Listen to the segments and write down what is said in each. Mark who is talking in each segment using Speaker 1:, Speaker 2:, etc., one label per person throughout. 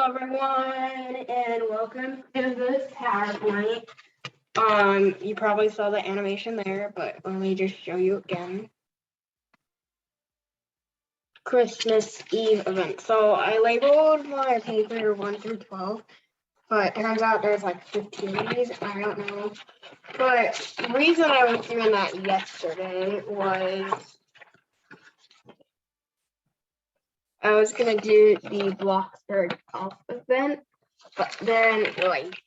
Speaker 1: everyone, and welcome to this PowerPoint. You probably saw the animation there, but let me just show you again. Christmas Eve event. So I labeled my paper 1 through 12, but it turns out there's like 15 of these. I don't know. But the reason I was doing that yesterday was I was gonna do the Bloxburg Off event, but then like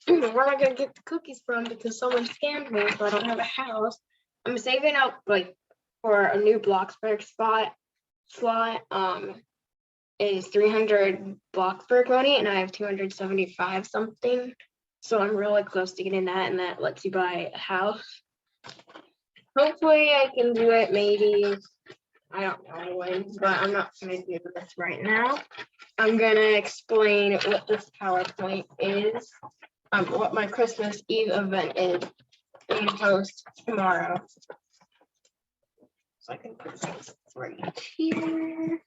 Speaker 1: where am I gonna get the cookies from because someone scammed me, so I don't have a house. I'm saving up like for a new Bloxburg slot. Is 300 Bloxburg money, and I have 275 something. So I'm really close to getting that, and that lets you buy a house. Hopefully I can do it maybe. I don't know when, but I'm not going to do this right now. I'm going to explain what this PowerPoint is, what my Christmas Eve event is, and post tomorrow. So I can put this right here.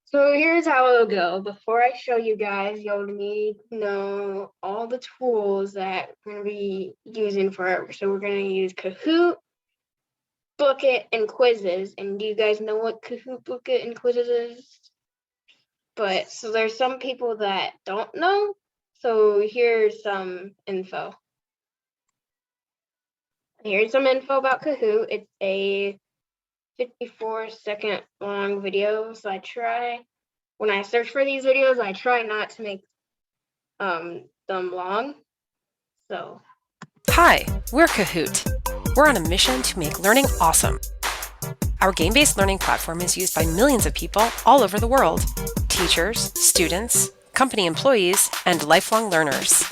Speaker 1: So here's how it'll go. Before I show you guys, you'll need to know all the tools that we're going to be using for it. So we're going to use Kahoot, Blooket, and quizzes. And do you guys know what Kahoot, Blooket, and quizzes is? But so there's some people that don't know. So here's some info. Here's some info about Kahoot. It's a 54-second long video. So when I search for these videos, I try not to make them long. So.
Speaker 2: Hi, we're Kahoot. We're on a mission to make learning awesome. Our game-based learning platform is used by millions of people all over the world. Teachers, students, company employees, and lifelong learners.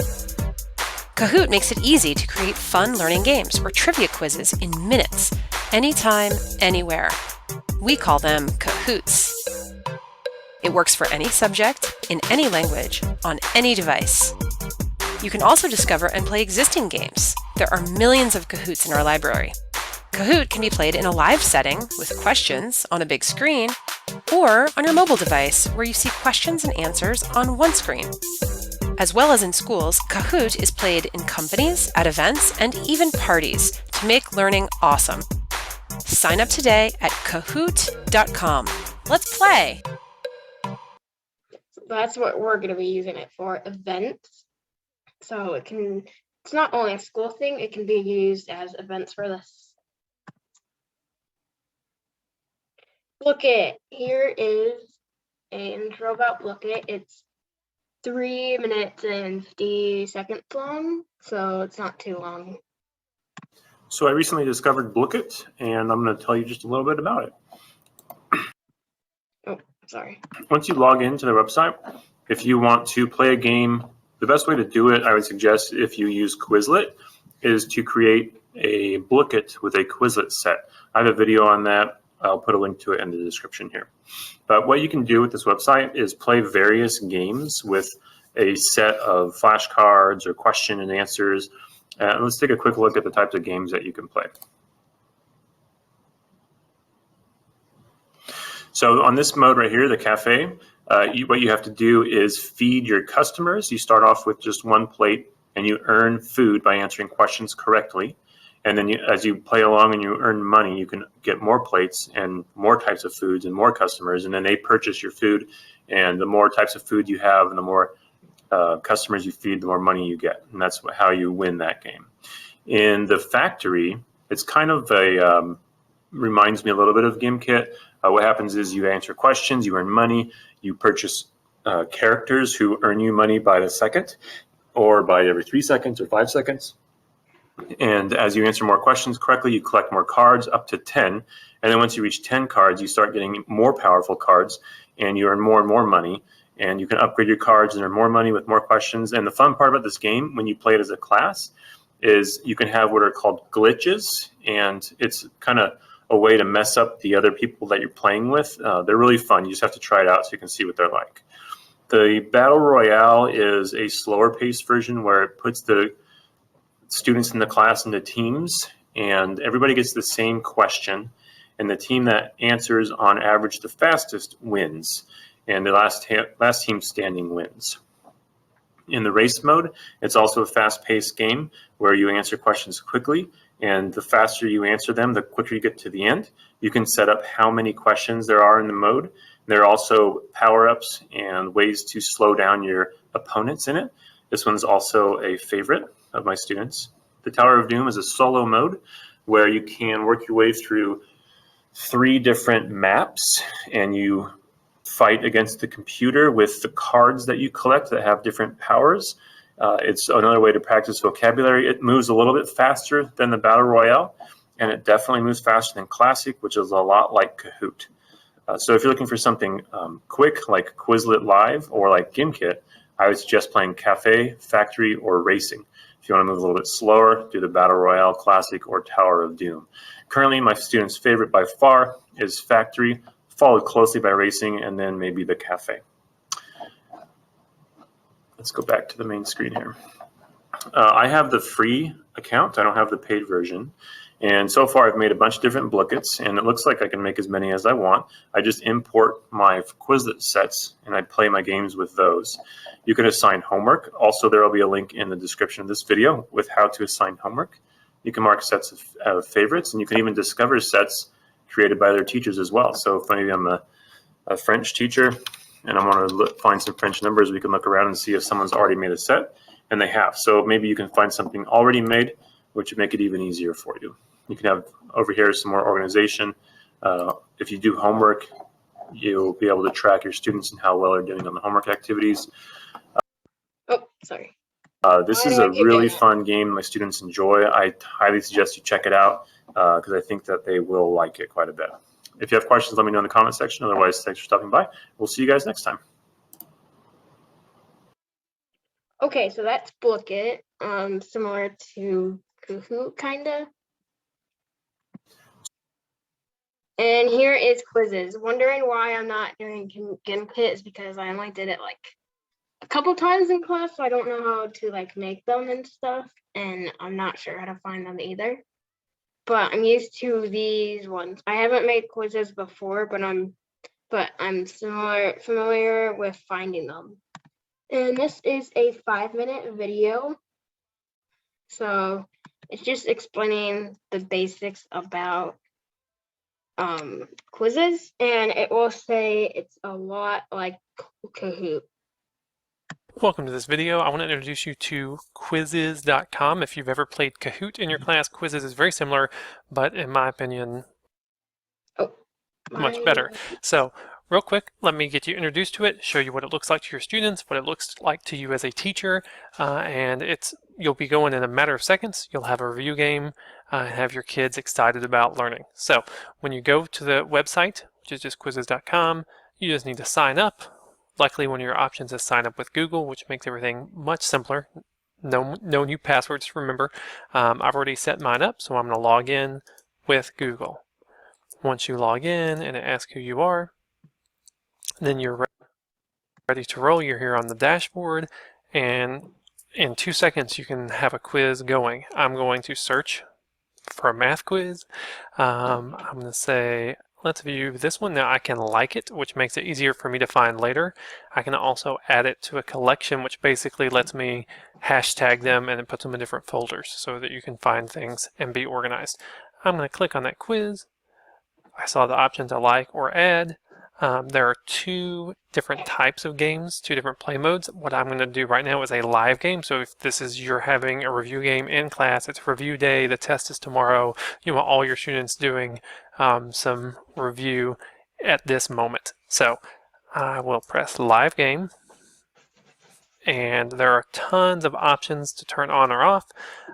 Speaker 2: Kahoot makes it easy to create fun learning games or trivia quizzes in minutes, anytime, anywhere. We call them Kahoots. It works for any subject, in any language, on any device. You can also discover and play existing games. There are millions of Kahoots in our library. Kahoot can be played in a live setting with questions on a big screen, or on your mobile device where you see questions and answers on one screen. As well as in schools, Kahoot is played in companies, at events, and even parties to make learning awesome. Sign up today at kahoot.com. Let's play!
Speaker 1: That's what we're going to be using it for, events. So it's not only a school thing, it can be used as events for this. Blooket. Here is an intro about Blooket. It's 3 minutes and 50 seconds long, so it's not too long.
Speaker 3: So I recently discovered Blooket, and I'm going to tell you just a little bit about it.
Speaker 1: Oh, sorry.
Speaker 3: Once you log into the website, if you want to play a game, the best way to do it, I would suggest if you use Quizlet, is to create a Blooket with a Quizlet set. I have a video on that. I'll put a link to it in the description here. But what you can do with this website is play various games with a set of flashcards or question and answers. Let's take a quick look at the types of games that you can play. So on this mode right here, the cafe, what you have to do is feed your customers. You start off with just one plate and you earn food by answering questions correctly. And then as you play along and you earn money, you can get more plates and more types of foods and more customers. And then they purchase your food. And the more types of food you have and the more customers you feed, the more money you get. And that's how you win that game. In the factory, it's kind of a, reminds me a little bit of GameKit. What happens is you answer questions, you earn money, you purchase characters who earn you money by the second or by every 3 seconds or 5 seconds. And as you answer more questions correctly, you collect more cards up to 10. And then once you reach 10 cards, you start getting more powerful cards and you earn more and more money. And you can upgrade your cards and earn more money with more questions. And the fun part about this game, when you play it as a class, is you can have what are called glitches. And it's kind of a way to mess up the other people that you're playing with. They're really fun. You just have to try it out so you can see what they're like. The Battle Royale is a slower paced version where it puts the students in the class into teams and everybody gets the same question. And the team that answers on average the fastest wins. and the last team standing wins. In the race mode, it's also a fast-paced game where you answer questions quickly, and the faster you answer them, the quicker you get to the end. You can set up how many questions there are in the mode. There are also power-ups and ways to slow down your opponents in it. This one's also a favorite of my students. The Tower of Doom is a solo mode where you can work your way through 3 different maps, and you fight against the computer with the cards that you collect that have different powers. It's another way to practice vocabulary. It moves a little bit faster than the Battle Royale, and it definitely moves faster than Classic, which is a lot like Kahoot. So if you're looking for something quick like Quizlet Live or like Gimkit, I would suggest playing Cafe, Factory, or Racing. If you want to move a little bit slower, do the Battle Royale, Classic, or Tower of Doom. Currently, my students' favorite by far is Factory, followed closely by Racing, and then maybe the Cafe. Let's go back to the main screen here. I have the free account. I don't have the paid version. And so far, I've made a bunch of different Blookets, and it looks like I can make as many as I want. I just import my Quizlet sets, and I play my games with those. You can assign homework. Also, there will be a link in the description of this video with how to assign homework. You can mark sets of favorites, and you can even discover sets created by their teachers as well. So if maybe I'm a French teacher and I want to find some French numbers, we can look around and see if someone's already made a set, and they have. So maybe you can find something already made, which would make it even easier for you. You can have over here some more organization. If you do homework, you'll be able to track your students and how well they're doing on the homework activities.
Speaker 1: Oh, sorry.
Speaker 3: This is a really fun game my students enjoy. I highly suggest you check it out because I think that they will like it quite a bit. If you have questions, let me know in the comment section. Otherwise, thanks for stopping by. We'll see you guys next time.
Speaker 1: Okay, so that's Blooket, similar to Kahoot, kind of. And here is quizzes. Wondering why I'm not doing Gimkit is because I only did it like a couple times in class, so I don't know how to like make them and stuff, and I'm not sure how to find them either. But I'm used to these ones. I haven't made quizzes before, but I'm familiar with finding them. And this is a 5-minute video. So it's just explaining the basics about quizzes, and it will say it's a lot like Kahoot.
Speaker 4: Welcome to this video. I want to introduce you to quizzes.com. If you've ever played Kahoot in your class, Quizzes is very similar, but in my opinion, much better. So real quick, let me get you introduced to it, show you what it looks like to your students, what it looks like to you as a teacher, and you'll be going in a matter of seconds. You'll have a review game and have your kids excited about learning. So when you go to the website, which is just quizzes.com, you just need to sign up. Luckily, one of your options is sign up with Google, which makes everything much simpler. No new passwords to remember. I've already set mine up, so I'm going to log in with Google. Once you log in and it asks who you are, then you're ready to roll. You're here on the dashboard, and in 2 seconds you can have a quiz going. I'm going to search for a math quiz. I'm going to say, let's view this one. Now I can like it, which makes it easier for me to find later. I can also add it to a collection, which basically lets me hashtag them and it puts them in different folders so that you can find things and be organized. I'm going to click on that quiz. I saw the options I like or add. There are 2 different types of games, 2 different play modes. What I'm going to do right now is a live game. So if this is you're having a review game in class, it's review day, the test is tomorrow, you want all your students doing some review at this moment. So I will press live game, and there are tons of options to turn on or off.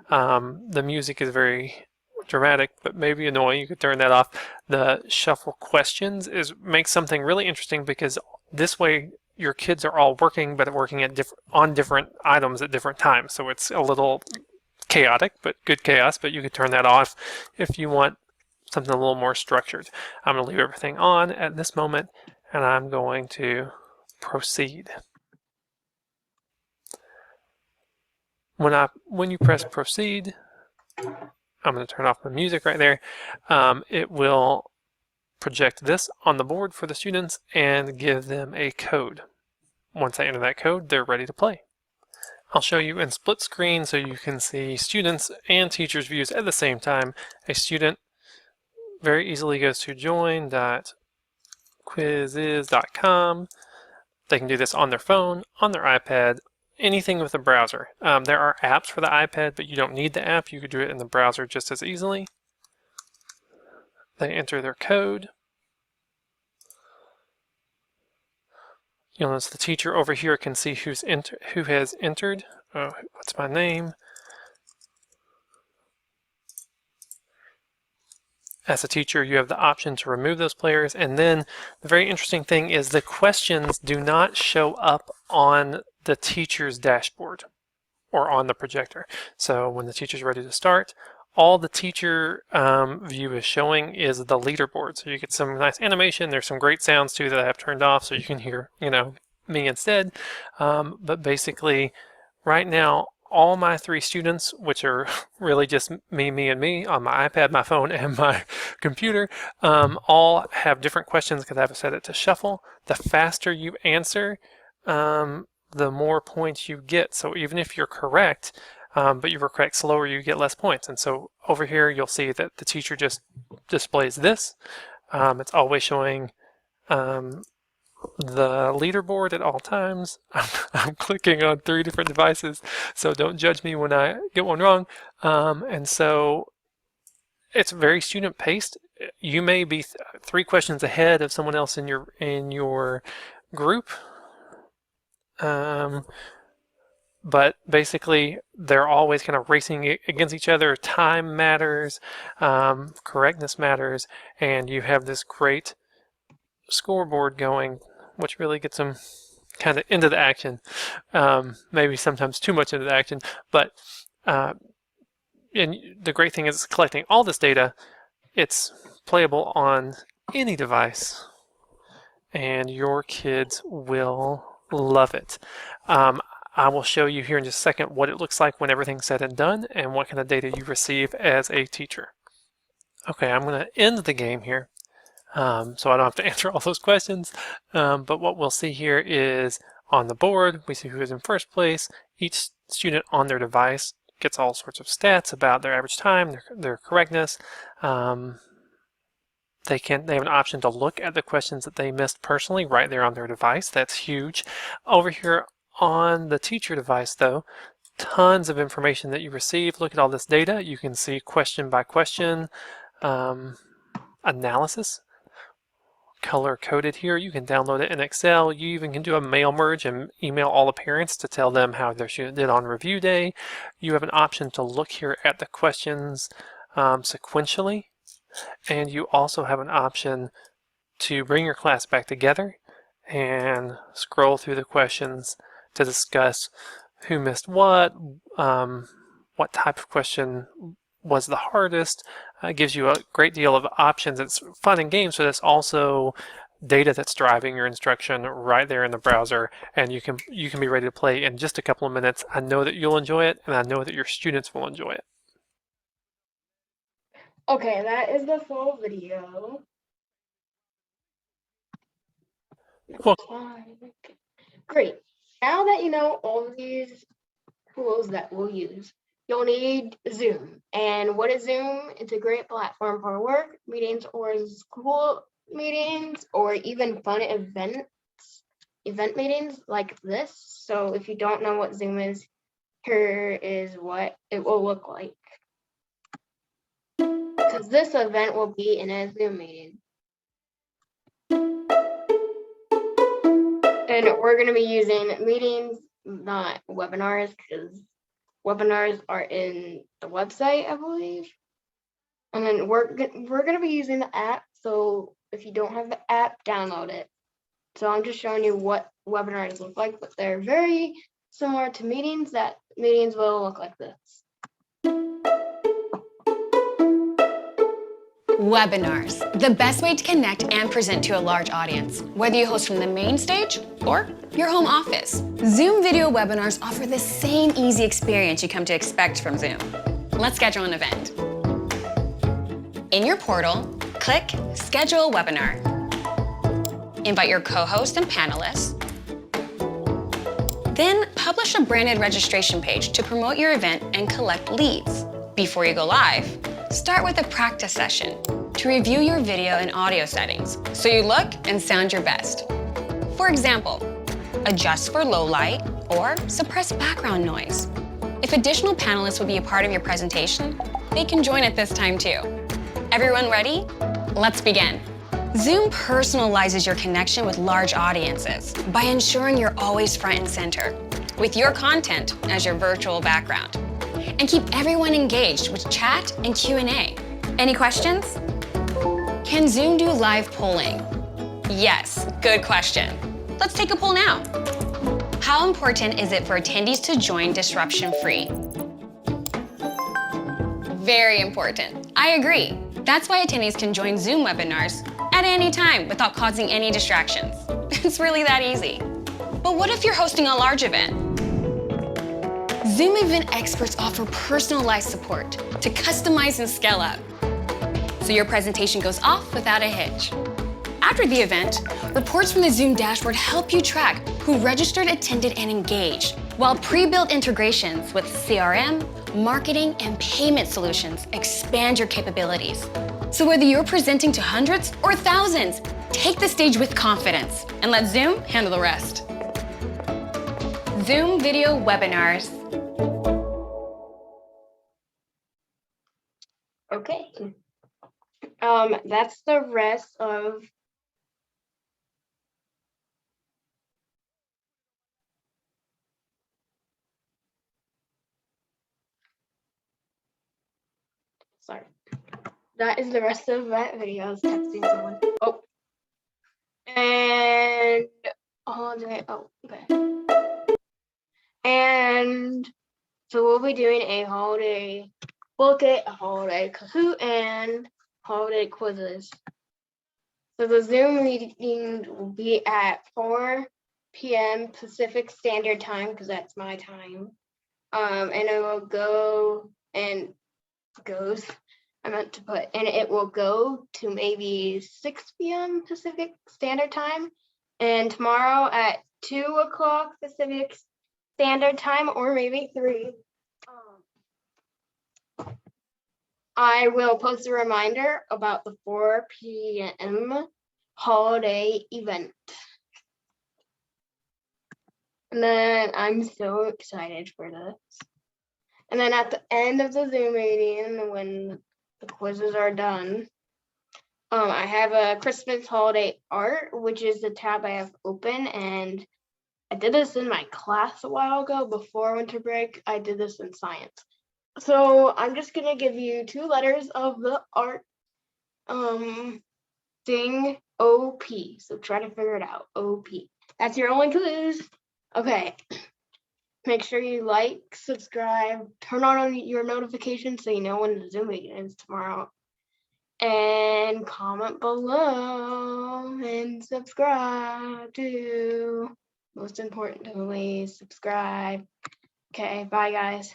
Speaker 4: The music is very dramatic, but maybe annoying. You could turn that off. The shuffle questions makes something really interesting because this way your kids are all working, but working at on different items at different times. So it's a little chaotic, but good chaos. But you could turn that off if you want something a little more structured. I'm going to leave everything on at this moment, and I'm going to proceed. When you press proceed, I'm going to turn off the music right there. It will project this on the board for the students and give them a code. Once they enter that code, they're ready to play. I'll show you in split screen so you can see students and teachers' views at the same time. A student very easily goes to join.quizzes.com. They can do this on their phone, on their iPad, anything with a browser. There are apps for the iPad, but you don't need the app. You could do it in the browser just as easily. They enter their code. You'll notice the teacher over here can see who has entered. Oh, what's my name? As a teacher, you have the option to remove those players. And then the very interesting thing is the questions do not show up on the teacher's dashboard or on the projector. So when the teacher's ready to start, all the teacher view is showing is the leaderboard. So you get some nice animation. There's some great sounds too that I have turned off so you can hear, me instead. But basically, right now, all my 3 students, which are really just me, and me on my iPad, my phone, and my computer, all have different questions because I've set it to shuffle. The faster you answer, the more points you get. So even if you're correct, but you were correct slower, you get less points. And so over here, you'll see that the teacher just displays this. It's always showing the leaderboard at all times. I'm clicking on 3 different devices, so don't judge me when I get one wrong. And so it's very student paced. You may be 3 questions ahead of someone else in your group. But basically, they're always kind of racing against each other. Time matters, correctness matters, and you have this great scoreboard going, which really gets them kind of into the action. Maybe sometimes too much into the action, but and the great thing is collecting all this data. It's playable on any device, and your kids will love it. I will show you here in just a second what it looks like when everything's said and done and what kind of data you receive as a teacher. Okay, I'm going to end the game here so I don't have to answer all those questions. But what we'll see here is on the board, we see who is in first place. Each student on their device gets all sorts of stats about their average time, their correctness. They have an option to look at the questions that they missed personally right there on their device. That's huge. Over here on the teacher device, though, tons of information that you receive. Look at all this data. You can see question by question analysis, color coded here. You can download it in Excel. You even can do a mail merge and email all the parents to tell them how their student did on review day. You have an option to look here at the questions sequentially, and you also have an option to bring your class back together and scroll through the questions to discuss who missed what type of question was the hardest. It gives you a great deal of options. It's fun and games, but it's also data that's driving your instruction right there in the browser, and you can be ready to play in just a couple of minutes. I know that you'll enjoy it, and I know that your students will enjoy it.
Speaker 1: Okay, that is the full video.
Speaker 4: Well,
Speaker 1: great. Now that you know all of these tools that we'll use, you'll need Zoom. And what is Zoom? It's a great platform for work meetings or school meetings or even fun event meetings like this. So if you don't know what Zoom is, here is what it will look like. Because this event will be in a Zoom meeting. And we're going to be using meetings, not webinars, because webinars are in the website, I believe. And then we're going to be using the app. So if you don't have the app, download it. So I'm just showing you what webinars look like, but they're very similar to meetings. That meetings will look like this.
Speaker 5: Webinars, the best way to connect and present to a large audience, whether you host from the main stage or your home office. Zoom video webinars offer the same easy experience you come to expect from Zoom. Let's schedule an event. In your portal, Click Schedule Webinar. Invite your co-host and panelists. Then publish a branded registration page to promote your event and collect leads. Before you go live, start with a practice session to review your video and audio settings so you look and sound your best. For example, adjust for low light or suppress background noise. If additional panelists would be a part of your presentation, they can join at this time too. Everyone ready? Let's begin. Zoom personalizes your connection with large audiences by ensuring you're always front and center, with your content as your virtual background. And keep everyone engaged with chat and Q&A. Any questions? Can Zoom do live polling? Yes, good question. Let's take a poll now. How important is it for attendees to join disruption-free? Very important. I agree. That's why attendees can join Zoom webinars at any time without causing any distractions. It's really that easy. But what if you're hosting a large event? Zoom event experts offer personalized support to customize and scale up, so your presentation goes off without a hitch. After the event, reports from the Zoom dashboard help you track who registered, attended, and engaged, while pre-built integrations with CRM, marketing, and payment solutions expand your capabilities. So whether you're presenting to hundreds or thousands, take the stage with confidence and let Zoom handle the rest. Zoom video webinars.
Speaker 1: Okay. That's the rest of sorry. That is the rest of that video. I was texting someone. Oh. And holiday. Oh, okay. And so we'll be doing a holiday Blooket, a holiday Kahoot, and holiday quizzes. So the Zoom meeting will be at 4 p.m. Pacific Standard Time, because that's my time. And it will go and goes. I meant to put, and it will go to maybe 6 p.m. Pacific Standard Time, and tomorrow at 2 o'clock Pacific Standard Time, or maybe 3. I will post a reminder about the 4 p.m. holiday event. And then I'm so excited for this. And then at the end of the Zoom meeting, when the quizzes are done, I have a Christmas holiday art, which is the tab I have open. And I did this in my class a while ago before winter break. I did this in science. So I'm just gonna give you 2 letters of the art thing, OP. So try to figure it out, OP. That's your only clues. Okay. Make sure you like, subscribe, turn on your notifications so you know when the Zoom meeting is tomorrow. And comment below and subscribe too. Most importantly, subscribe. Okay, bye guys.